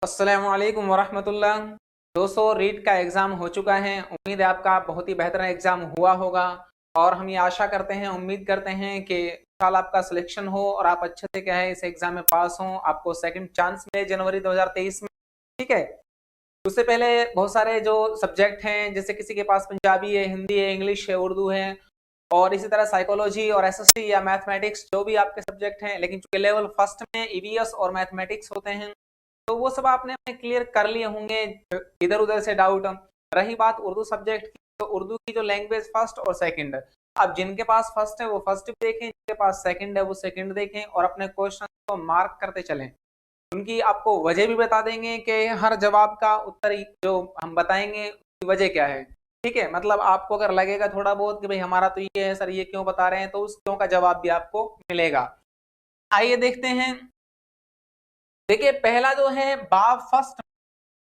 अस्सलामु अलैकुम वरहमतुल्लाह। दोस्तों, रीट का एग्ज़ाम हो चुका है। उम्मीद है आपका बहुत ही बेहतर एग्ज़ाम हुआ होगा और हम ये आशा करते हैं, उम्मीद करते हैं कि साल आपका सिलेक्शन हो और आप अच्छे से क्या है इस एग्ज़ाम में पास हों, आपको सेकंड चांस मिले जनवरी 2023 में। ठीक है? उससे पहले बहुत सारे जो सब्जेक्ट हैं, जैसे किसी के पास पंजाबी है, हिंदी है, इंग्लिश है, उर्दू है और इसी तरह साइकोलॉजी और एसएसटी या मैथमेटिक्स जो भी आपके सब्जेक्ट हैं, लेकिन चूँकि लेवल फर्स्ट में ईवीएस और मैथमेटिक्स होते हैं, तो वो सब आपने अपने क्लियर कर लिए होंगे इधर-उधर से डाउट। रही बात उर्दू सब्जेक्ट की, तो उर्दू की जो लैंग्वेज फर्स्ट और सेकंड, अब जिनके पास फर्स्ट है वो फर्स्ट भी देखें, जिनके पास सेकंड है वो सेकंड देखें और अपने क्वेश्चन को मार्क करते चलें। उनकी आपको वजह भी बता देंगे कि हर जवाब का उत्तर जो हम बताएंगे उसकी वजह क्या है। ठीक है? मतलब आपको अगर लगेगा थोड़ा बहुत कि भाई हमारा तो ये है सर, ये क्यों बता रहे हैं, तो उस क्यों का जवाब भी आपको मिलेगा। आइए देखते हैं। देखिए, पहला जो है बाब फर्स्ट,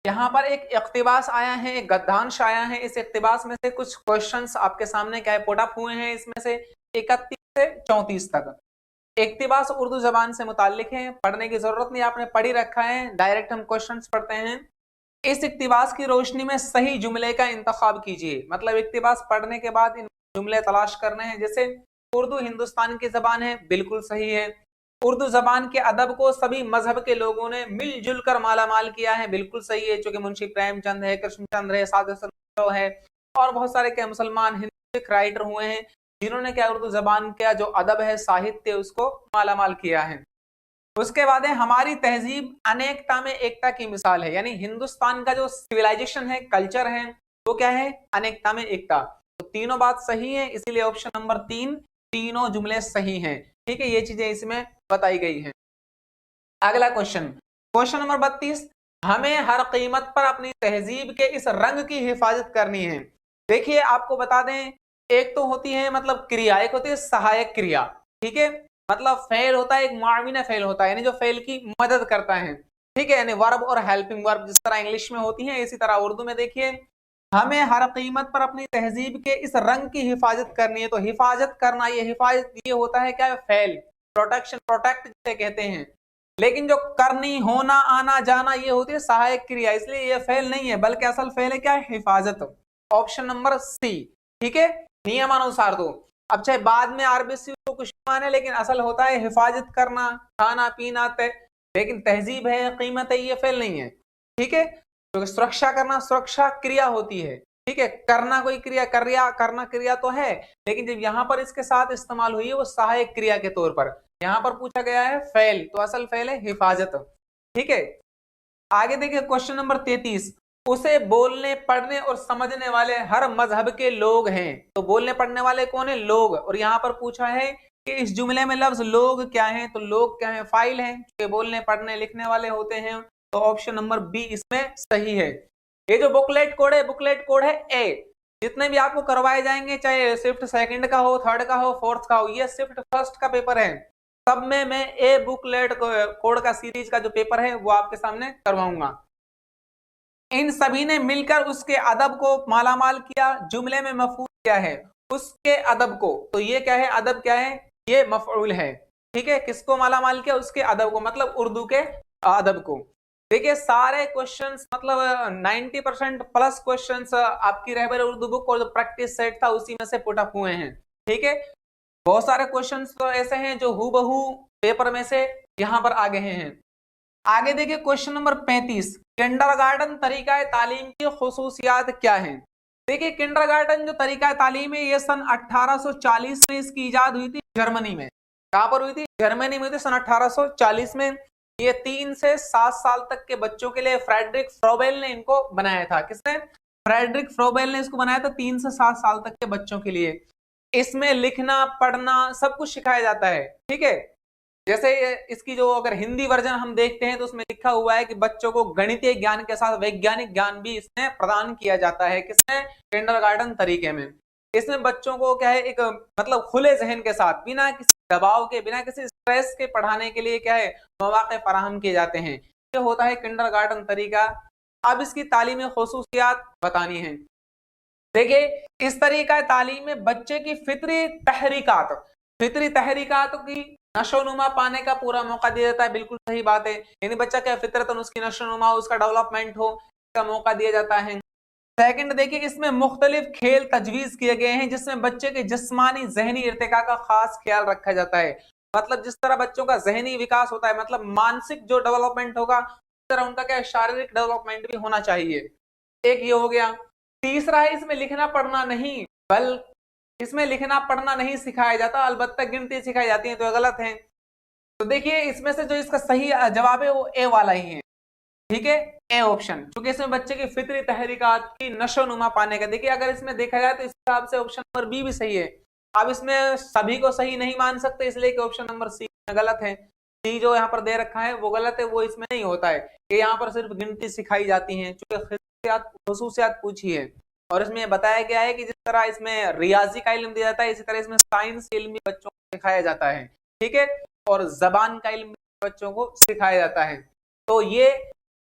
यहाँ पर एक इक़्तिबास आया है, एक गद्यांश आया है। इस इक़्तिबास में से कुछ क्वेश्चंस आपके सामने क्या है पुट अप हुए हैं, इसमें से 31 से 34 तक। इक़्तिबास उर्दू ज़बान से मुताल्लिक है, पढ़ने की ज़रूरत नहीं, आपने पढ़ ही रखा है, डायरेक्ट हम क्वेश्चंस पढ़ते हैं। इस इक़्तिबास की रोशनी में सही जुमले का इंतखाब कीजिए। मतलब इक़्तिबास पढ़ने के बाद इन जुमले तलाश करने हैं। जैसे उर्दू हिंदुस्तान की ज़बान है, बिल्कुल सही है। उर्दू ज़बान के अदब को सभी मज़हब के लोगों ने मिल-जुल कर माला-माल किया है, बिल्कुल सही है। चूँकि मुंशी प्रेमचंद है, कृष्णचंद्र है, सादत सर है और बहुत सारे क्या मुसलमान हिंदू सिख राइटर हुए हैं, जिन्होंने क्या उर्दू ज़बान का जो अदब है, साहित्य उसको माला-माल किया है। उसके बाद है हमारी तहज़ीब अनेकता में एकता की मिसाल है, यानी हिंदुस्तान का जो सिविलाइजेशन है, कल्चर है, वो क्या है? अनेकता में एकता। तो तीनों बात सही है, इसीलिए ऑप्शन नंबर 3 तीनों जुमले सही हैं। ठीक है? ये चीज़ें इसमें बताई गई हैं। अगला क्वेश्चन, क्वेश्चन नंबर 32, हमें हर कीमत पर अपनी तहज़ीब के इस रंग की हिफाज़त करनी है। देखिए, आपको बता दें, एक तो होती है मतलब क्रिया, एक होती है सहायक क्रिया। ठीक है? मतलब फ़ेल होता है, एक मुआविना फ़ेल होता है, यानी जो फ़ेल की मदद करता है। ठीक है? यानी वर्ब और हेल्पिंग वर्ब जिस तरह इंग्लिश में होती है, इसी तरह उर्दू में देखिए, हमें हर कीमत पर अपनी तहज़ीब के इस रंग की हिफाज़त करनी है। तो हिफाज़त करना, ये हिफाज़त ये होता है क्या? फ़ेल, प्रोटेक्शन, प्रोटेक्ट जिसे कहते हैं। लेकिन जो करनी, होना, आना, जाना, ये होती है सहायक क्रिया, इसलिए ये फ़ेल नहीं है, बल्कि असल फ़ेल है क्या? हिफाज़त। Option number C. ठीक है? नियमानुसार तो अब चाहे बाद में आरबीसी को कुछ माने, लेकिन असल होता है हिफाजत करना, खाना पीना तय, लेकिन तहजीब है, कीमत है, ये फेल नहीं है। ठीक है? तो सुरक्षा करना सुरक्षा क्रिया होती है। ठीक है? करना कोई क्रिया, करना क्रिया तो है, लेकिन जब यहाँ पर इसके साथ इस्तेमाल हुई है वो सहायक क्रिया के तौर पर, यहाँ पर पूछा गया है फेल, तो असल फेल है हिफाजत। ठीक है? आगे देखिए क्वेश्चन नंबर 33, उसे बोलने पढ़ने और समझने वाले हर मजहब के लोग हैं। तो बोलने पढ़ने वाले कौन है? लोग। और यहाँ पर पूछा है कि इस जुमले में लफ्ज लोग क्या हैं, तो लोग क्या है? फाइल हैं, कि बोलने पढ़ने लिखने वाले होते हैं। तो ऑप्शन नंबर बी इसमें सही है। ये जो बुकलेट कोड है, बुकलेट कोड है ए। जितने भी आपको करवाए जाएंगे, चाहे शिफ्ट सेकंड का हो, थर्ड का हो, फोर्थ का हो, ये शिफ्ट फर्स्ट का पेपर है, सब में मैं ए बुकलेट कोड का सीरीज का जो पेपर है वो आपके सामने करवाऊंगा। इन सभी ने मिलकर उसके अदब को मालामाल किया। जुमले में मफऊल क्या है? उसके अदब को। तो ये क्या है? अदब क्या है? ये मफऊल है। ठीक है? किसको मालामाल किया? उसके अदब को, मतलब उर्दू के अदब को। देखिए, सारे क्वेश्चंस मतलब 90% प्लस क्वेश्चंस आपकी रहबर उर्दू बुक और जो प्रैक्टिस सेट था उसी में से पुट अप हुए हैं। ठीक है? बहुत सारे क्वेश्चंस तो ऐसे हैं जो हूबहू पेपर में से यहाँ पर आ गए हैं। आगे देखिए क्वेश्चन नंबर 35, किंडरगार्टन तरीका तालीम की खुसूसियात क्या हैं? देखिए, किंडरगार्टन जो तरीका तालीम है, ये सन 1840 में इसकी इजाद हुई थी जर्मनी में। कहाँ पर हुई थी? जर्मनी में हुई थी सन 1840 में। ये 3 से 7 साल तक के बच्चों के लिए फ्रेडरिक फ्रोबेल ने इनको बनाया था। किसने? फ्रेडरिक फ्रोबेल ने इसको बनाया था 3 से 7 साल तक के बच्चों के लिए। इसमें लिखना पढ़ना सब कुछ सिखाया जाता है। ठीक है? जैसे इसकी जो अगर हिंदी वर्जन हम देखते हैं तो उसमें लिखा हुआ है कि बच्चों को गणितीय ज्ञान के साथ वैज्ञानिक ज्ञान भी इसमें प्रदान किया जाता है। किसमें? किंडरगार्टन तरीके में। इसमें बच्चों को क्या है, एक मतलब खुले जहन के साथ, बिना किसी दबाव के, बिना किसी स्ट्रेस के पढ़ाने के लिए क्या है, मौके फराहम किए जाते हैं। ये होता है किंडरगार्टन तरीका। अब इसकी तालीमी खुसूसियात बतानी है। देखिए, इस तरीका तालीम में बच्चे की फितरी तहरीकात की नशोनुमा पाने का पूरा मौका दिया जाता है, बिल्कुल सही बात है। यानी बच्चा क्या फितरतन उसकी नशोनुमा उसका डेवलपमेंट हो का मौका दिया जाता है। सेकंड देखिए, इसमें मुख्तलिफ खेल तजवीज किए गए हैं जिसमें बच्चे के जिस्मानी जहनी इर्तिका का खास ख्याल रखा जाता है। मतलब जिस तरह बच्चों का जहनी विकास होता है, मतलब मानसिक जो डेवलपमेंट होगा उस तरह उनका क्या शारीरिक डेवलपमेंट भी होना चाहिए। एक ये हो गया। तीसरा है, इसमें लिखना पढ़ना नहीं, बल इसमें लिखना पढ़ना नहीं सिखाया जाता, अलबत्ता गिनती सिखाई जाती है, तो गलत है। तो देखिए इसमें से जो इसका सही जवाब है वो ए वाला ही है। ठीक है, ए ऑप्शन, क्योंकि इसमें बच्चे की फितरी तहरीकात की नशोनुमा पाने का। देखिए अगर इसमें देखा जाए तो इस हिसाब से ऑप्शन नंबर बी भी सही है। अब इसमें सभी को सही नहीं मान सकते, इसलिए कि ऑप्शन नंबर सी गलत है। सी जो यहाँ पर दे रखा है वो गलत है, वो इसमें नहीं होता है कि यहाँ पर सिर्फ गिनती सिखाई जाती है, चूंकि खसूसियात पूछी है। और इसमें बताया गया है कि जिस तरह इसमें रियाजी का इल्म दिया जाता है, इसी तरह इसमें साइंस के इल्म भी बच्चों को सिखाया जाता है। ठीक है, और जबान का इल्म बच्चों को सिखाया जाता है। तो ये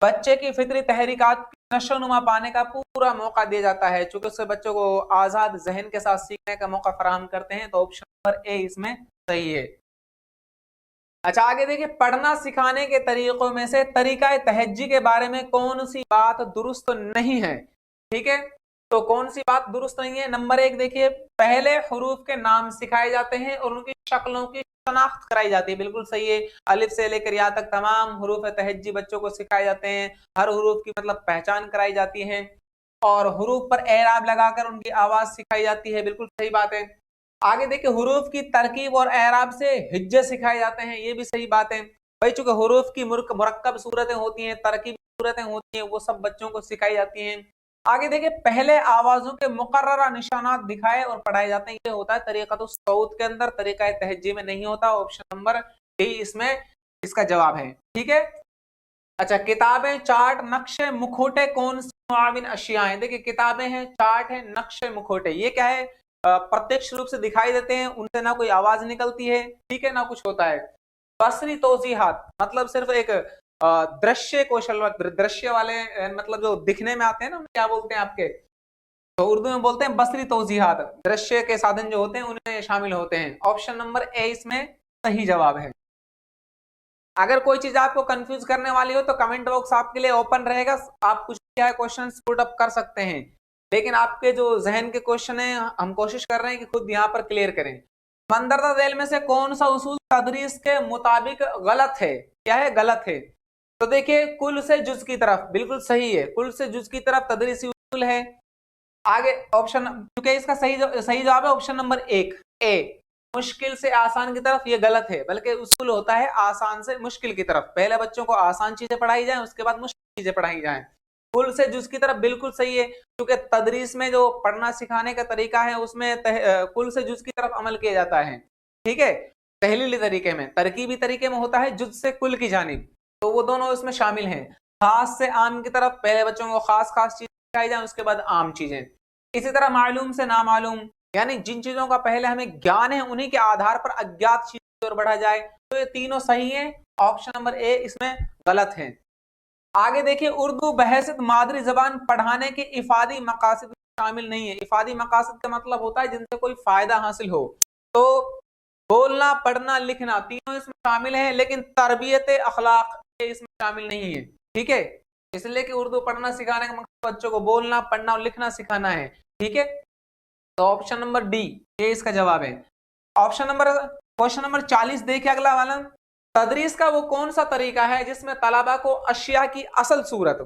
बच्चे की फितरी तहरीकात की नशोनुमा पाने का पूरा मौका दिया जाता है, चूंकि उससे बच्चों को आजाद जहन के साथ सीखने का मौका फराहम करते हैं। तो ऑप्शन नंबर ए इसमें सही है। अच्छा आगे देखिए, पढ़ना सिखाने के तरीकों में से तरीका तहज्जी के बारे में कौन सी बात दुरुस्त नहीं है। ठीक है, तो कौन सी बात दुरुस्त नहीं है। नंबर एक देखिए, पहले हरूफ के नाम सिखाए जाते हैं और उनकी शक्लों की शनाख्त कराई जाती है, बिल्कुल सही है। अलिफ से लेकर या तक तमाम हरूफ तहज्जी बच्चों को सिखाए जाते हैं, हर हरूफ की मतलब पहचान कराई जाती है और हरूफ पर एराब लगाकर उनकी आवाज सिखाई जाती है, बिल्कुल सही बात है। आगे देखिए, हुरूफ की तरकीब और एराब से हिज्जे सिखाए जाते हैं, ये भी सही बात है भाई। चूंकि हुरूफ की मुरक्कब सूरतें होती हैं, तरकीब सूरतें होती हैं, वो सब बच्चों को सिखाई जाती हैं। आगे देखिए, पहले आवाजों के मुकर्ररा निशानात दिखाए और पढ़ाए जाते हैं, ये होता है तरीका तो सऊद के अंदर, तरीका तहज्जी में नहीं होता। ऑप्शन नंबर डी इसमें इसका जवाब है। ठीक है, अच्छा किताबें, चार्ट, नक्शे, मुखोटे कौन सी मुआविन अशिया हैं। देखिए किताबें हैं, चार्ट है, नक्शे, मुखोटे, ये क्या है, प्रत्यक्ष रूप से दिखाई देते हैं, उनसे ना कोई आवाज निकलती है, ठीक है, ना कुछ होता है। बसरी तौजीहात मतलब सिर्फ एक दृश्य कौशल, दृश्य वाले मतलब जो दिखने में आते हैं ना, क्या बोलते हैं आपके, तो उर्दू में बोलते हैं बसरी तौजीहात, दृश्य के साधन जो होते हैं उनमें शामिल होते हैं। ऑप्शन नंबर ए इसमें सही जवाब है। अगर कोई चीज आपको कंफ्यूज करने वाली हो तो कमेंट बॉक्स आपके लिए ओपन रहेगा, आप कुछ क्या है क्वेश्चन पुट अप कर सकते हैं, लेकिन आपके जो जहन के क्वेश्चन है हम कोशिश कर रहे हैं कि खुद यहाँ पर क्लियर करें। मंदरदा झैल में से कौन सा उसूल तदरीस के मुताबिक गलत है, क्या है, गलत है। तो देखिए, कुल से जुज की तरफ, बिल्कुल सही है, कुल से जुज की तरफ तदरीसी उसूल है। आगे ऑप्शन, क्योंकि इसका सही जवाब है ऑप्शन नंबर एक, ए, मुश्किल से आसान की तरफ, ये गलत है, बल्कि उसूल होता है आसान से मुश्किल की तरफ, पहले बच्चों को आसान चीजें पढ़ाई जाए उसके बाद मुश्किल चीजें पढ़ाई जाए। कुल से जुज की तरफ बिल्कुल सही है, क्योंकि तदरीस में जो पढ़ना सिखाने का तरीका है उसमें कुल से जुज की तरफ अमल किया जाता है। ठीक है, तहलीली तरीके में, तरकीबी तरीके में होता है जुज से कुल की जानिब, तो वो दोनों इसमें शामिल हैं। खास से आम की तरफ, पहले बच्चों को खास खास चीजें सिखाई जाए उसके बाद आम चीजें। इसी तरह मालूम से नामालूम, यानी जिन चीजों का पहले हमें ज्ञान है उन्हीं के आधार पर अज्ञात चीजों की ओर बढ़ा जाए, तो ये तीनों सही है। ऑप्शन नंबर ए इसमें गलत है। आगे देखिए, उर्दू बहसियत मादरी जबान पढ़ाने के इफादी मकासद शामिल नहीं है। इफादी मकासद का मतलब होता है जिनसे कोई फायदा हासिल हो, तो बोलना, पढ़ना, लिखना तीनों इसमें शामिल है, लेकिन तरबियत अखलाक इसमें शामिल नहीं है। ठीक है, इसलिए कि उर्दू पढ़ना सिखाने का मकसद बच्चों को बोलना, पढ़ना और लिखना सिखाना है। ठीक है, तो ऑप्शन नंबर डी ये इसका जवाब है। ऑप्शन नंबर क्वेश्चन नंबर 40 देखिए अगला वाला, तदरीस का वो कौन सा तरीका है जिसमें तलबा को अशिया की असल सूरत,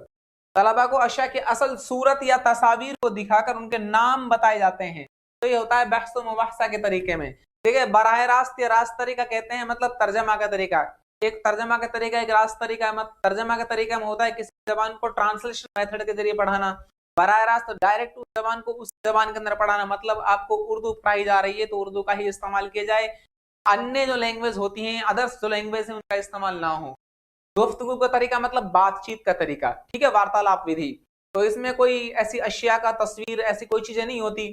तलबा को अशिया की असल सूरत या तस्वीर को दिखाकर उनके नाम बताए जाते हैं। तो ये होता है बहस व मुबाहसा के तरीके में। देखिए, बराह रास्त या रास्त तरीका कहते हैं, मतलब तर्जमा का तरीका, एक तर्जमा का तरीका, एक रास्त तरीका। मतलब तर्जमा का तरीका में होता है किसी जबान को ट्रांसलेशन मेथड के जरिए पढ़ाना, बराह रास्त डायरेक्ट उस जबान को उस जबान के अंदर पढ़ाना, मतलब आपको उर्दू पढ़ाई जा रही है तो उर्दू का ही इस्तेमाल किया जाए, अन्य जो लैंग्वेज होती हैं, अदर्स जो लैंग्वेज है उनका इस्तेमाल ना हो। गुफ्तगू का तरीका मतलब बातचीत का तरीका, ठीक है, वार्तालाप विधि। तो इसमें कोई ऐसी अशिया का तस्वीर, ऐसी कोई चीजें नहीं होती।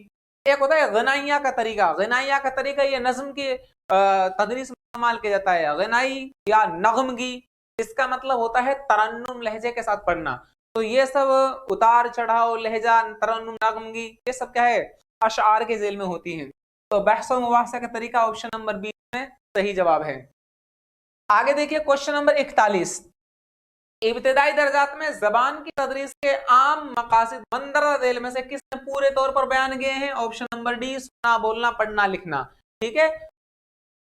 एक होता है गनाइया का तरीका, गनाइया का तरीका ये नज्म की तदरीस में इस्तेमाल किया जाता है। गनाई या नगमगी, इसका मतलब होता है तरन्नुम, लहजे के साथ पढ़ना। तो ये सब उतार चढ़ाव, लहजा, तरन्नुम, नगमगी, ये सब क्या है, अशआर के जेल में होती हैं। तो बहस व मुबाहसा का तरीका ऑप्शन नंबर बी में सही जवाब है। आगे देखिए क्वेश्चन नंबर 41, इब्तिदाई दर्जात में जबान की तदरीस के आम मकासद मंदरजा झेल में से किसने पूरे तौर पर बयान किए हैं? ऑप्शन नंबर डी, सुनना, बोलना, पढ़ना, लिखना। ठीक है।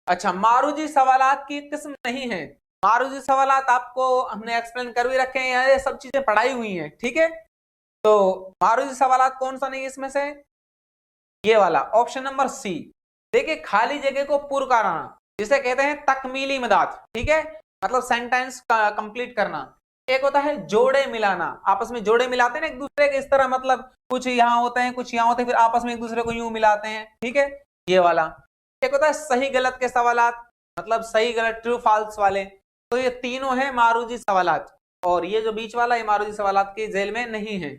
अच्छा, मारूजी सवालात की किस्म नहीं है। मारूजी सवालात आपको हमने एक्सप्लेन कर भी रखे हैं, ये सब चीजें पढ़ाई हुई हैं। ठीक है, तो मारूजी सवालात कौन सा नहीं है इसमें से? ये वाला ऑप्शन नंबर सी। देखिए, खाली जगह को पूर्ण कराना जिसे कहते हैं तकमीली मदाद। ठीक है, मतलब सेंटेंस कंप्लीट करना। एक होता है जोड़े मिलाना, आपस में जोड़े मिलाते हैं ना एक दूसरे के, इस तरह मतलब कुछ यहाँ होते हैं कुछ यहाँ होते हैं, फिर आपस में एक दूसरे को यूं मिलाते हैं। ठीक है, ये वाला। एक होता है सही गलत के सवालात, मतलब सही गलत ट्रू फॉल्स वाले। तो ये तीनों है मारूजी सवालात, और ये जो बीच वाला ये मारूजी सवालात के झेल में नहीं है।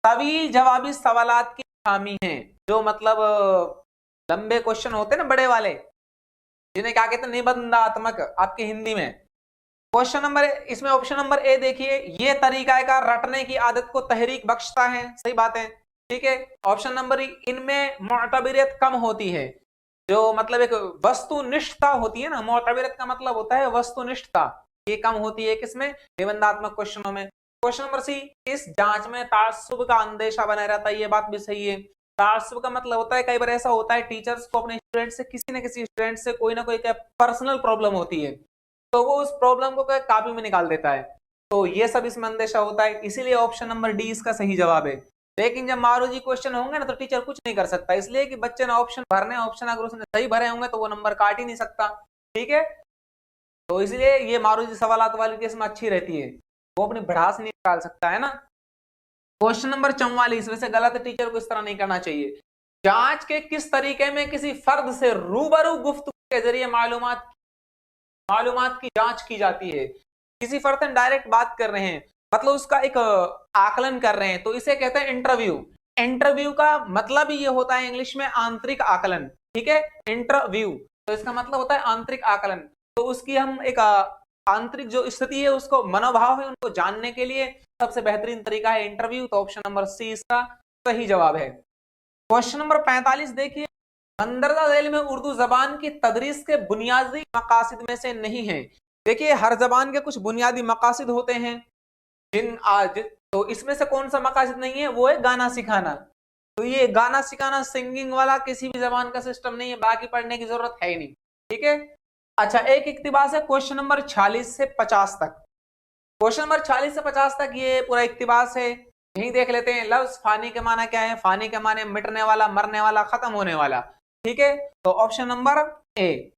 तवील जवाबी सवालात की खामी है, जो मतलब लंबे क्वेश्चन होते हैं ना बड़े वाले, जिन्हें क्या कहते हैं निबंधात्मक आपके हिंदी में। क्वेश्चन नंबर इसमें ऑप्शन नंबर ए देखिए, ये तरीकाकार रटने की आदत को तहरीक बख्शता है। सही बात है। ठीक है। ऑप्शन नंबर इनमें मुअतबरियत कम होती है, जो मतलब एक वस्तुनिष्ठता होती है ना, मुअतबरियत का मतलब होता है वस्तुनिष्ठता, ये कम होती है किसमें? निबंधात्मक क्वेश्चनों में। क्वेश्चन नंबर सी, इस जांच में ताज्जुब का अंदेशा बना रहता है। ये बात भी सही है। ताज्जुब का मतलब होता है, कई बार ऐसा होता है टीचर्स को अपने स्टूडेंट से किसी न किसी स्टूडेंट से कोई ना कोई पर्सनल प्रॉब्लम होती है, तो वो उस प्रॉब्लम को कॉपी में निकाल देता है। तो ये सब इसमें अंदेशा होता है, इसीलिए ऑप्शन नंबर डी इसका सही जवाब है। लेकिन जब मारूजी क्वेश्चन होंगे ना तो टीचर कुछ नहीं कर सकता, इसलिए कि बच्चे ना ऑप्शन भरने, ऑप्शन अगर उसने सही भरे होंगे तो वो नंबर काट ही नहीं सकता। ठीक है, तो इसलिए ये मारूजी सवालात वाली केस में अच्छी रहती है, वो अपनी भड़ास नहीं निकाल सकता है ना। क्वेश्चन नंबर 44, वैसे गलत टीचर को इस तरह नहीं करना चाहिए। जांच के किस तरीके में किसी फर्द से रूबरू गुफ्तगू के जरिए मालूमात की जांच की जाती है? किसी फर्द से डायरेक्ट बात कर रहे हैं, मतलब उसका एक आकलन कर रहे हैं, तो इसे कहते हैं इंटरव्यू। इंटरव्यू का मतलब ही ये होता है इंग्लिश में आंतरिक आकलन। ठीक है, इंटरव्यू तो इसका मतलब होता है आंतरिक आकलन। तो उसकी हम एक आंतरिक जो स्थिति है, उसको मनोभाव है, उनको जानने के लिए सबसे बेहतरीन तरीका है इंटरव्यू। तो ऑप्शन नंबर सी इसका सही जवाब है। क्वेश्चन नंबर 45 देखिए, मंदरजा झेल में उर्दू जबान की तदरीस के बुनियादी मकासद में से नहीं है। देखिए, हर जबान के कुछ बुनियादी मकासद होते हैं, जिन आज तो इसमें से कौन सा मकासद नहीं है? वो है गाना सिखाना। तो ये गाना सिखाना, सिंगिंग वाला किसी भी जबान का सिस्टम नहीं है, बाकी पढ़ने की जरूरत है ही नहीं। ठीक है। अच्छा, एक इक्तिबास है क्वेश्चन नंबर 46 से 50 तक। क्वेश्चन नंबर 40 से 50 तक ये पूरा इक्तिबास है। यही देख लेते हैं, लफ्ज फानी के माना क्या है? फानी के माने मिटने वाला, मरने वाला, खत्म होने वाला। ठीक है, तो ऑप्शन नंबर ए।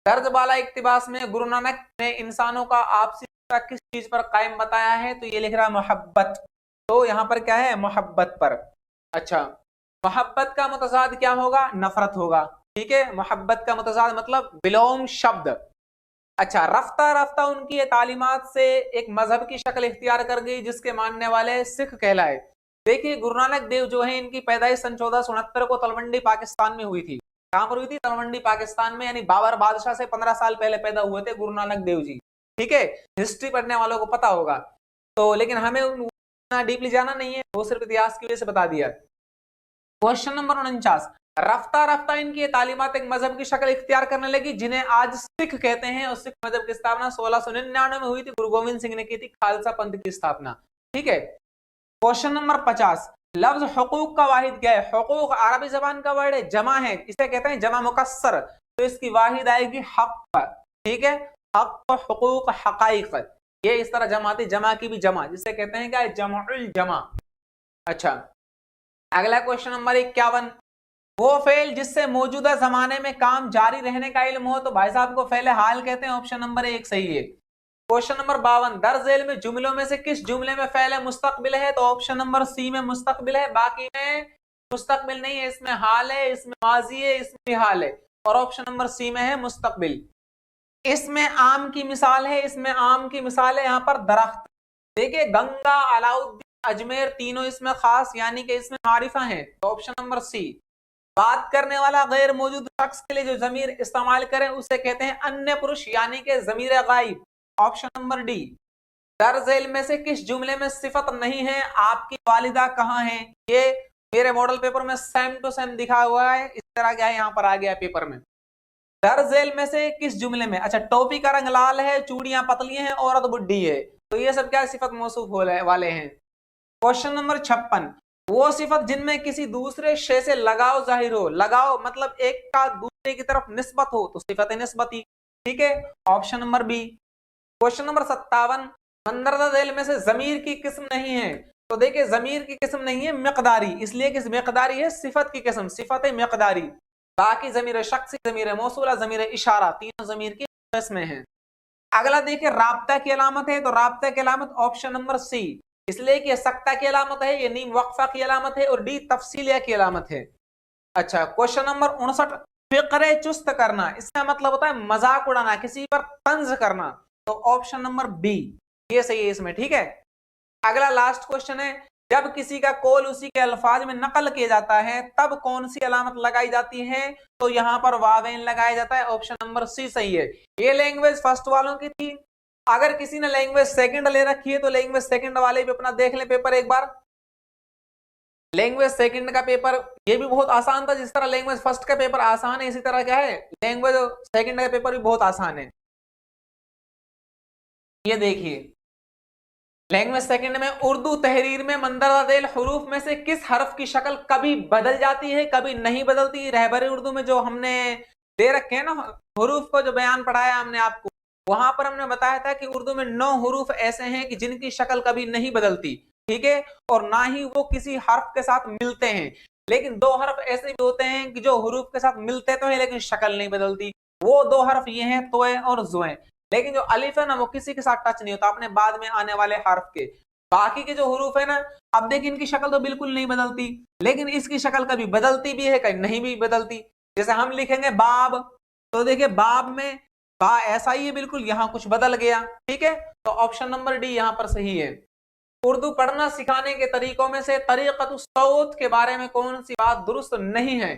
दर्ज वाला इक्तिबास में गुरु नानक ने इंसानों का आपसी किस चीज पर कायम बताया है? तो ये लिख रहा है मोहब्बत। तो यहाँ पर क्या है? मोहब्बत पर। अच्छा, मोहब्बत का मुतजाद क्या होगा? नफरत होगा। ठीक है, मोहब्बत का मुतजाद मतलब विलोम शब्द। अच्छा, रफ्ता रफ्ता उनकी ये तालीमात से एक मजहब की शक्ल इख्तियार कर गई, जिसके मानने वाले सिख कहलाए। देखिए, गुरु नानक देव जो है, इनकी पैदाइश सन 1469 को तलवंडी पाकिस्तान में हुई थी। कहां पर हुई थी? तलवंडी पाकिस्तान में, यानी बाबर बादशाह से 15 साल पहले पैदा हुए थे गुरु नानक देव जी। ठीक है, हिस्ट्री पढ़ने वालों को पता होगा। तो लेकिन हमें उतना डीपली जाना नहीं है, वो सिर्फ इतिहास की वजह से बता दिया। क्वेश्चन नंबर 49, रफ्ता रफ्ता इनकी तालीमात एक मजहब की शक्ल इख्तियार करने लगी, जिन्हें आज सिख कहते हैं। और सिख मजहब की स्थापना 1699 में हुई थी, गुरु गोविंद सिंह ने की थी खालसा पंथ की स्थापना। ठीक है। क्वेश्चन नंबर 50, लफ्ज हुकूक का वाहिद क्या है? हुकूक अरबी जबान का वर्ड है, जमा है, इसे कहते हैं जमा मुकस्सर। तो इसकी वाहिद आएगी हक। ठीक है, हक, हुकूक, हकाइक, ये इस तरह जमा आती, जमा की भी जमा, जिसे कहते हैं क्या? जमाउल जमा। अच्छा, अगला क्वेश्चन नंबर 51, वो फेल जिससे मौजूदा जमाने में काम जारी रहने का इल्म हो? तो भाई साहब को फेल हाल कहते हैं। ऑप्शन नंबर 1 सही है। क्वेश्चन नंबर 52, दर्ज झेल में जुमलों में से किस जुमले में फेल मुस्तकबिल है? तो ऑप्शन नंबर सी में मुस्तकबिल है, बाकी में मुस्तकबिल नहीं है। इसमें हाल है, इसमें माजी है, इसमें हाल है, और ऑप्शन नंबर सी में है मुस्तकबिल। इसमें आम की मिसाल है, इसमें आम की मिसाल है यहाँ पर दरख्त। देखिए, गंगा, अलाउद्दीन, अजमेर, तीनों इसमें खास यानी कि इसमें मारिफा है। तो ऑप्शन नंबर सी। बात करने वाला गैर मौजूद शख्स के लिए जो जमीर इस्तेमाल करें उसे कहते हैं अन्य पुरुष, यानी कि जमीर गायब। Option number D. दर्ज झेल में से किस जुमले में सिफत नहीं है? आपकी वालिदा कहाँ है? ये मेरे मॉडल पेपर में सेम टू सेम दिखा हुआ है, इस तरह क्या है यहाँ पर आ गया पेपर में। दर झेल में से किस जुमले में, अच्छा टोपी का रंग लाल है, चूड़ियां पतली हैं, औरत बुढ़ी है, तो ये सब क्या सिफत मौसूफ वाले हैं। क्वेश्चन नंबर 56, वो सिफत जिनमें किसी दूसरे शे से लगाव जाहिर हो, लगाव मतलब एक का दूसरे की तरफ निस्बत हो, तो सिफत निस्बती। ठीक है, option number B. Question number 57, मंदरजा झेल में से जमीर की किस्म नहीं है, तो देखिए जमीर की किस्म नहीं है, मिकदारी, इसलिए कि मिकदारी है सिफत की किस्म, सिफत मिकदारी। बाकी जमीर शख्सी, जमीर मौसूला, जमीर इशारा, तीनों जमीर की किस्में हैं। अगला देखिए राब्ता की अलामत है, तो राब्ता की अलामत ऑप्शन नंबर सी, इसलिए कि सक्ता की अलामत है, ये नीम वक्फा की अलामत है, और डी तफसीलिया की अलामत है। अच्छा क्वेश्चन नंबर 59, फिक्रे चुस्त करना, इसका मतलब होता है मजाक उड़ाना, किसी पर तंज करना, तो ऑप्शन नंबर बी ये सही है इसमें। ठीक है, अगला लास्ट क्वेश्चन है, जब किसी का कौल उसी के अल्फाज में नकल किया जाता है तब कौन सी अलामत लगाई जाती है, तो यहां पर वावेन लगाया जाता है, ऑप्शन नंबर सी सही है। ये लैंग्वेज फर्स्ट वालों की थी, अगर किसी ने लैंग्वेज सेकंड ले रखी है तो लैंग्वेज सेकंड वाले भी अपना देख ले पेपर एक बार। लैंग्वेज सेकंड का पेपर ये भी बहुत आसान था, जिस तरह लैंग्वेज फर्स्ट का पेपर आसान है, इसी तरह क्या है लैंग्वेज सेकंड का पेपर भी बहुत आसान है। ये देखिए लैंग्वेज सेकंड में उर्दू तहरीर में मंदरजा हरूफ में से किस हरफ की शक्ल कभी बदल जाती है, कभी नहीं बदलती। रहबरी उर्दू में जो हमने दे रखे हैं ना हरूफ को, जो बयान पढ़ाया हमने आपको, वहां पर हमने बताया था कि उर्दू में 9 हरूफ ऐसे हैं कि जिनकी शक्ल कभी नहीं बदलती। ठीक है, और ना ही वो किसी हर्फ के साथ मिलते हैं, लेकिन 2 हर्फ ऐसे भी होते हैं कि जो हरूफ के साथ मिलते तो है लेकिन शक्ल नहीं बदलती। वो 2 हर्फ ये हैं तोए और जुए, लेकिन जो अलिफ है ना वो किसी के साथ टच नहीं होता अपने बाद में आने वाले हर्फ के। बाकी के जो हरूफ है ना, अब देखिए इनकी शक्ल तो बिल्कुल नहीं बदलती, लेकिन इसकी शक्ल कभी बदलती भी है कहीं नहीं भी बदलती। जैसे हम लिखेंगे बाब, तो देखिए बाब में बा ऐसा ही है बिल्कुल, यहाँ कुछ बदल गया। ठीक है, तो ऑप्शन नंबर डी यहाँ पर सही है। उर्दू पढ़ना सिखाने के तरीकों में से तरीक़तुस सौत के बारे में कौन सी बात दुरुस्त नहीं है।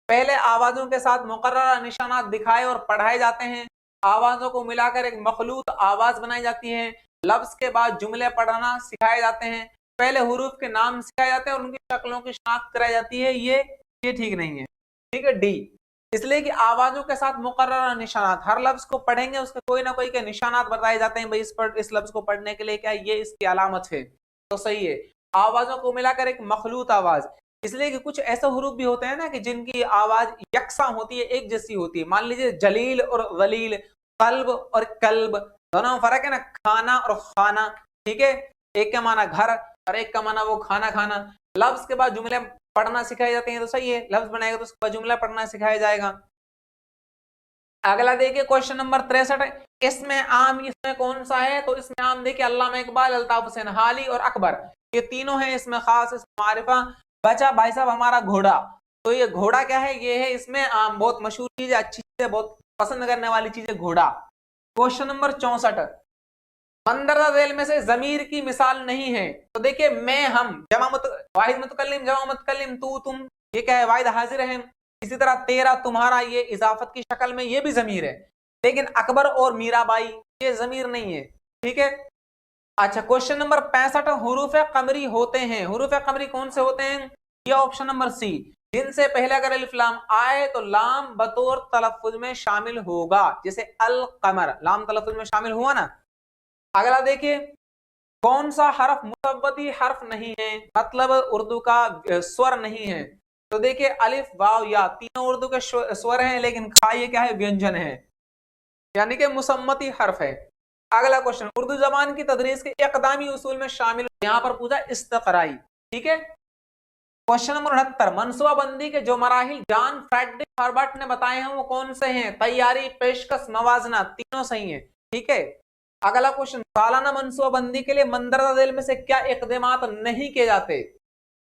पहले आवाजों के साथ मुकर्रर निशानात दिखाए और पढ़ाए जाते हैं, आवाजों को मिलाकर एक मखलूत आवाज बनाई जाती है, लफ्ज के बाद जुमले पढ़ना सिखाए जाते हैं, पहले हुरूफ के नाम सिखाए जाते हैं और उनकी शक्लों की शनाख्त कराई जाती है, ये ठीक नहीं है। ठीक है, डी, इसलिए कि आवाजों के साथ मुकर्रर निशानात, हर लफ्ज को पढ़ेंगे उसके कोई ना कोई के निशानात बताए जाते हैं, भाई इस लफ्ज को पढ़ने के लिए क्या ये इसकी अलामत है, तो सही है। आवाजों को मिलाकर एक मखलूत आवाज, इसलिए कि कुछ ऐसे हुरूफ भी होते हैं ना कि जिनकी आवाज यकसा होती है, एक जैसी होती है। मान लीजिए जलील और गलील, कल्ब और कल्ब, दोनों में फर्क है ना, खाना और खाना। ठीक है, एक का माना घर और एक का माना वो खाना खाना। लफ्ज के बाद जुमले पढ़ना सिखाए जाते हैं, तो सही है, लफ्ज बनाएगा तो उसके बाद जुमला पढ़ना सिखाया जाएगा। अगला देखिए क्वेश्चन नंबर 63, इसमें आम इसमें कौन सा है, तो इसमें आम देखिए अल्लामा इकबाल, अल्ताफ हुसैन हाली और अकबर, ये तीनों हैं। इसमें खास इसमें मारिफा बचा भाई साहब हमारा घोड़ा, तो ये घोड़ा क्या है, ये है इसमें आम, बहुत मशहूर चीज है, अच्छी चीज है, बहुत पसंद करने वाली चीज है घोड़ा। क्वेश्चन नंबर 64, मंदरजा झेल में से जमीर की मिसाल नहीं है, तो देखिए मैं हम वाहिद मुतकल्लिम जमा मुतकल्लिम तू तुम, ये क्या है वाहिद हाजिर है। इसी तरह तेरा तुम्हारा, ये इजाफत की शक्ल में ये भी जमीर है, लेकिन अकबर और मीराबाई ये जमीर नहीं है। ठीक है, अच्छा क्वेश्चन नंबर 65, हुरूफ कमरी होते हैं, हुरूफ कमरी कौन से होते हैं, ये ऑप्शन नंबर सी, जिनसे पहले अगर अलिफ लाम आए तो लाम बतौर तलफ्फुज में शामिल होगा, जैसे अल कमर लाम तलफ्फुज में शामिल हुआ ना। अगला देखिए कौन सा हरफ मुसव्वती हर्फ नहीं है, मतलब उर्दू का स्वर नहीं है, तो देखिए अलिफ वाव या तीनों उर्दू के स्वर हैं, लेकिन खा ये क्या है व्यंजन है, यानी कि मुसम्मती हर्फ है। अगला क्वेश्चन, उर्दू जबान की तदरीस के इक़दामी उसूल में शामिल, यहाँ पर पूछा इस्तक़राई। ठीक है, क्वेश्चन नंबर 69, मनसूबाबंदी के जो मराहिल जॉन फ्रेडरिक हर्बर्ट ने बताए हैं वो कौन से हैं, तैयारी, पेशकश, मवाजना, तीनों सही हैं। ठीक है, अगला क्वेश्चन, सालाना मनसूबाबंदी के लिए मंदरजा झेल में से क्या इक़दामात नहीं किए जाते,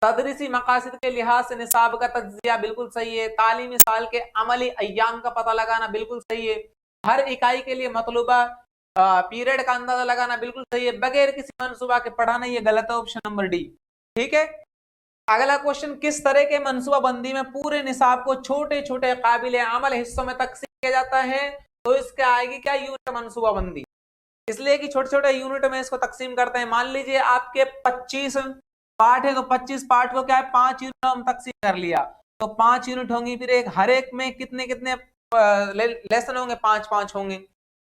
तदरीसी मकासद के लिहाज से निसाब का तज्जिया बिल्कुल सही है, तालीमी साल के अमली अय्याम का पता लगाना बिल्कुल सही है, हर इकाई के लिए मतलूबा पीरियड का अंदाजा लगाना बिल्कुल सही है, बगैर किसी मनसूबा के पढ़ाना ये गलत है, ऑप्शन नंबर डी। ठीक है, अगला क्वेश्चन, किस तरह के मनसूबा बंदी में पूरे निसाब को छोटे छोटे काबिल अमल हिस्सों में तकसीम किया जाता है, तो इसके आएगी क्या यूनिट मनसूबा बंदी, इसलिए कि छोटे छोटे यूनिट में इसको तकसीम करते हैं। मान लीजिए आपके 25 पार्ट है, तो 25 पार्ट को क्या है 5 यूनिट हम तकसीम कर लिया, तो 5 यूनिट होंगी, फिर एक हर एक में कितने कितने लेसन होंगे, 5 होंगे।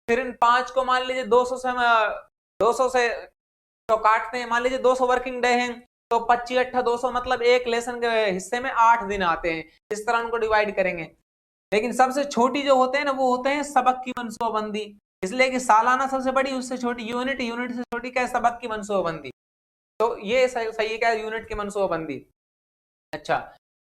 फिर इन 5 को मान लीजिए 200 से तो काटते हैं, मान लीजिए 200 वर्किंग डे हैं, तो 25 8 200 मतलब एक लेसन के हिस्से में 8 दिन आते हैं। इस तरह उनको डिवाइड करेंगे। लेकिन सबसे छोटी जो होते हैं ना, वो होते हैं सबक की मनसूबाबंदी, इसलिए कि सालाना सबसे बड़ी, उससे छोटी यूनिट, यूनिट से छोटी क्या है, सबक की मनसूबाबंदी। तो ये सही क्या है, यूनिट की मनसूबाबंदी। अच्छा,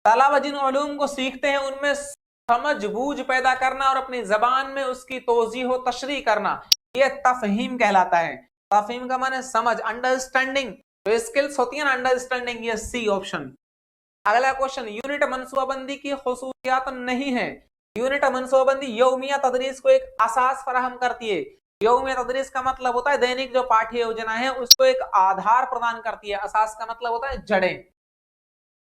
तलबा जिन उलूम को सीखते हैं उनमें समझ बूझ पैदा करना और अपनी जबान में उसकी तोजीह तशरीह करना, ये तफहीम कहलाता है। तफहीम का माने समझ, अंडरस्टैंडिंग। तो स्किल्स होती है ना अंडरस्टैंडिंग, ये सी ऑप्शन। अगला क्वेश्चन, यूनिट मनसूबाबंदी की खुसूसियात नहीं है। यूनिट मनसूबाबंदी यौमिया तदरीस को एक असास फराहम करती है। यौमिया तदरीस का मतलब होता है दैनिक जो पाठ्य योजना है उसको एक आधार प्रदान करती है। असास का मतलब होता है जड़ें।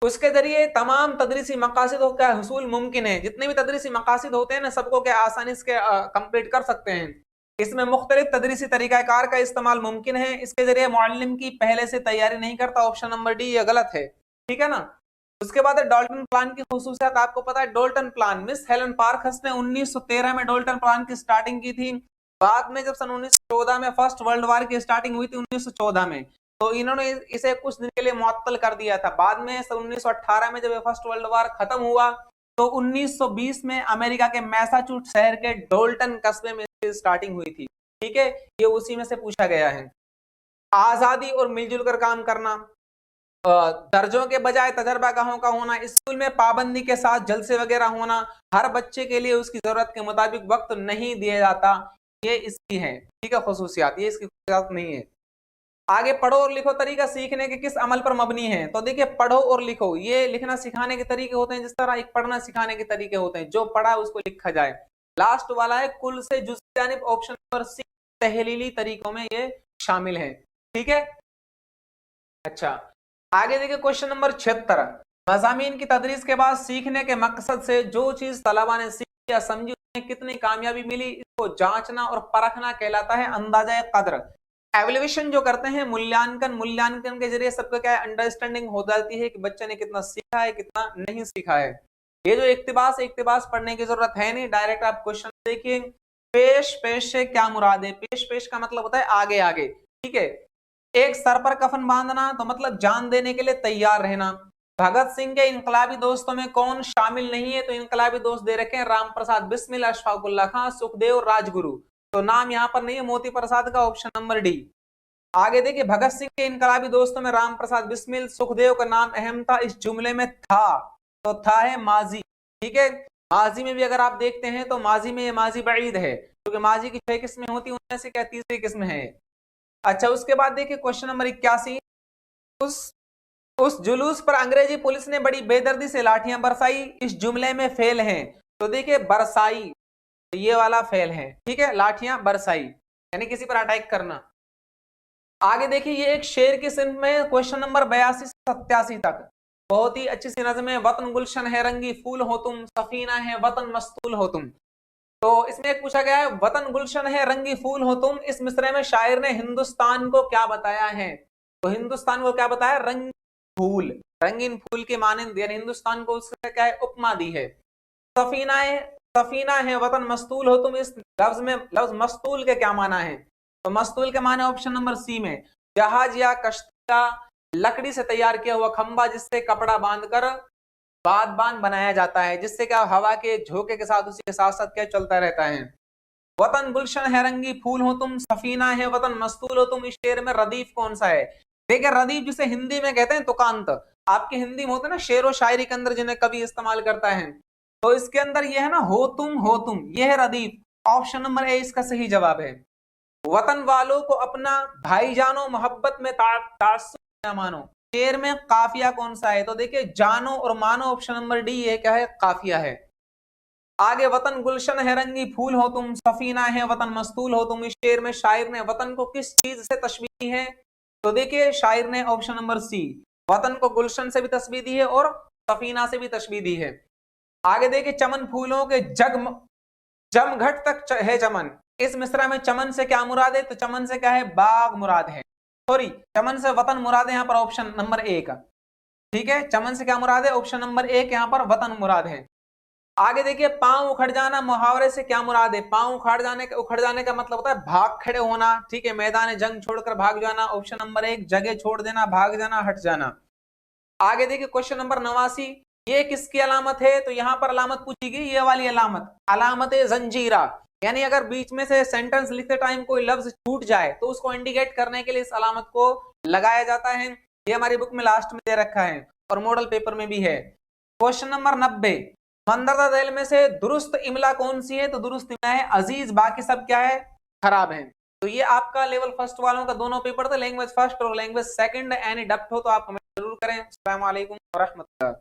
उसके जरिए तमाम तदरीसी मकासद का हुसूल मुमकिन है। जितने भी तदरीसी मकासद होते हैं ना, सबको क्या आसानी से कंप्लीट कर सकते हैं। इसमें मुख्तलिफ तदरीसी तरीक़ाकार का इस्तेमाल मुमकिन है। इसके जरिए मुअल्लिम की पहले से तैयारी नहीं करता। ऑप्शन नंबर डी ये गलत है, ठीक है ना। उसके बाद डाल्टन प्लान की खुसूसियत आपको पता है। Dalton plan, miss Helen parks ने 1913 में डाल्टन प्लान की स्टार्टिंग की थी। बाद में जब सन 1914 में फर्स्ट वर्ल्ड वॉर की स्टार्टिंग हुई थी 1914 में, तो इन्होंने इसे कुछ दिन के लिए मुअत्तल कर दिया था। बाद में 1918 में जब फर्स्ट वर्ल्ड वॉर खत्म हुआ तो 1920 में अमेरिका के मैसाचुसेट्स शहर के डोल्टन कस्बे में स्टार्टिंग हुई थी, ठीक है। ये उसी में से पूछा गया है। आजादी और मिलजुल कर काम करना, दर्जों के बजाय तजर्बागाहों का होना, स्कूल में पाबंदी के साथ जलसे वगैरह होना, हर बच्चे के लिए उसकी जरूरत के मुताबिक वक्त नहीं दिया जाता, ये इसकी है, ठीक है, खुसूसियात। ये इसकी खुसूसियात नहीं है। आगे, पढ़ो और लिखो तरीका सीखने के किस अमल पर मबनी है। तो देखिए, पढ़ो और लिखो, ये लिखना सिखाने के तरीके होते हैं, जिस तरह एक पढ़ना सिखाने के तरीके होते हैं। जो पढ़ा उसको लिखा जाए। लास्ट वाला है कुल से जुज़ की जानिब, ऑप्शन नंबर सी, तहलीली तरीकों में ये शामिल है, ठीक है। अच्छा, आगे देखिए क्वेश्चन नंबर 76, मज़ामीन की तदरीस के बाद सीखने के मकसद से जो चीज तलबा ने सीखी या समझी उन्हें कितनी कामयाबी मिली, इसको जांचना और परखना कहलाता है अंदाजा कद्र। एवल्यूएशन जो करते हैं, मूल्यांकन के जरिए सबको क्या है, अंडरस्टैंडिंग हो जाती है कि बच्चे ने कितना सीखा है, कितना नहीं सीखा है। ये जो इक्तिबास पढ़ने की जरूरत है नहीं, डायरेक्ट आप क्वेश्चन देखिए। पेश से क्या मुराद है। पेश का मतलब होता है आगे आगे, ठीक है। एक सर पर कफन बांधना, तो मतलब जान देने के लिए तैयार रहना। भगत सिंह के इनकलाबी दोस्तों में कौन शामिल नहीं है। तो इनकलाबी दोस्त दे रखे हैं राम प्रसाद बिस्मिल, अशफाकुल्ला खां, सुखदेव, राजगुरु। तो नाम यहाँ पर नहीं है मोती प्रसाद का, ऑप्शन नंबर डी। आगे देखिए, भगत सिंह के इनकलाबी दोस्तों में राम प्रसाद बिस्मिल, सुखदेव का नाम अहम था, इस जुमले में था, तो था है माजी, ठीक है। माजी में भी अगर आप देखते हैं तो माजी में ये माजी बईद है, क्योंकि माजी की 6 किस्में होती हैं, उनमें से क्या तीसरी किस्म है। अच्छा, उसके बाद देखिए क्वेश्चन नंबर 81, उस जुलूस पर अंग्रेजी पुलिस ने बड़ी बेदर्दी से लाठियां बरसाई, इस जुमले में फेल हैं। तो देखिए, बरसाई, तो ये वाला फेल है, ठीक है। लाठियां बरसाई यानी किसी पर अटैक करना। आगे देखिए, ये एक शेर की सिंफ में क्वेश्चन नंबर 82 से 87 तक बहुत ही अच्छी सी नज़म है। वतन गुलशन है रंगी फूल हो तुम, सफीना है वतन मस्तूल हो तुम। तो इसमें एक पूछा गया है, वतन गुलशन है रंगी फूल हो तुम, इस मिसरे में शायर ने हिंदुस्तान को क्या बताया है। तो हिंदुस्तान को क्या बताया, रंग फूल, रंगीन फूल के मानंद, यानी हिंदुस्तान को उसका क्या है, उपमा दी है। सफीना है वतन मस्तूल हो तुम, इस लफ्ज में लफ्ज मस्तूल के क्या माना है। तो मस्तूल के माने ऑप्शन नंबर सी में जहाज या कश्ती का लकड़ी से तैयार किया हुआ खंबा, जिससे कपड़ा बांधकर बादबान बनाया जाता है, जिससे क्या हवा के झोंके के साथ उसी के साथ साथ क्या चलता रहता है। वतन गुलशन है रंगी फूल हो तुम, सफीना है वतन मस्तूल हो तुम, इस शेर में रदीफ कौन सा है। देखिए, रदीफ जिसे हिंदी में कहते हैं तुकांत, आपकी हिंदी में होते हैं ना शेर व शायरी के अंदर जिन्हें कवि इस्तेमाल करता है, तो इसके अंदर यह है ना, हो तुम, यह है रदीफ। ऑप्शन नंबर ए इसका सही जवाब है। वतन वालों को अपना भाई जानो, मोहब्बत में तासुब न मानो, शेर में काफिया कौन सा है। तो देखिए, जानो और मानो, ऑप्शन नंबर डी ये क्या है, काफिया है। आगे, वतन गुलशन है रंगी फूल हो तुम, सफीना है वतन मस्तूल हो तुम, इस शेर में शायर ने वतन को किस चीज से तशबीह दी है। तो देखिए, शायर ने ऑप्शन नंबर सी वतन को गुलशन से भी तशबीह दी है और सफीना से भी तशबीह दी है। आगे देखिए, चमन फूलों के जमघट तक है चमन, इस मिसरा में चमन से क्या मुराद है। तो चमन से क्या है, बाग मुराद है, सॉरी चमन से वतन मुराद है यहाँ पर, ऑप्शन नंबर ए का, ठीक है। चमन से क्या मुराद है, ऑप्शन नंबर ए यहाँ पर वतन मुराद है। आगे देखिए, पांव उखड़ जाना, मुहावरे से क्या मुराद है? पांव उखड़ जाने का मतलब होता है भाग खड़े होना, ठीक है, मैदान जंग छोड़कर भाग जाना। ऑप्शन नंबर 1 जगह छोड़ देना, भाग जाना, हट जाना। आगे देखिए क्वेश्चन नंबर 89, ये किसकी अलामत है? तो यहां पर अलामत पूछी गई, ये वाली अलामत, अलामत जंजीरा। यानी अगर बीच में से सेंटेंस लिखते टाइम कोई लफ्ज छूट जाए तो उसको इंडिकेट करने के लिए इस अलामत को लगाया जाता है। ये हमारी बुक में लास्ट में दे रखा है और मॉडल पेपर में भी है। क्वेश्चन नंबर 90, मंदरदा झैल में से दुरुस्त इमला कौन सी है? तो दुरुस्त इमला है अजीज, बाकी सब क्या है? खराब है। तो ये आपका लेवल फर्स्ट वालों का दोनों पेपर था, लैंग्वेज फर्स्ट और लैंग्वेज सेकंड। एनी डाउट हो तो आप कमेंट जरूर करें। अस्सलाम वालेकुम व रहमतुल्लाह।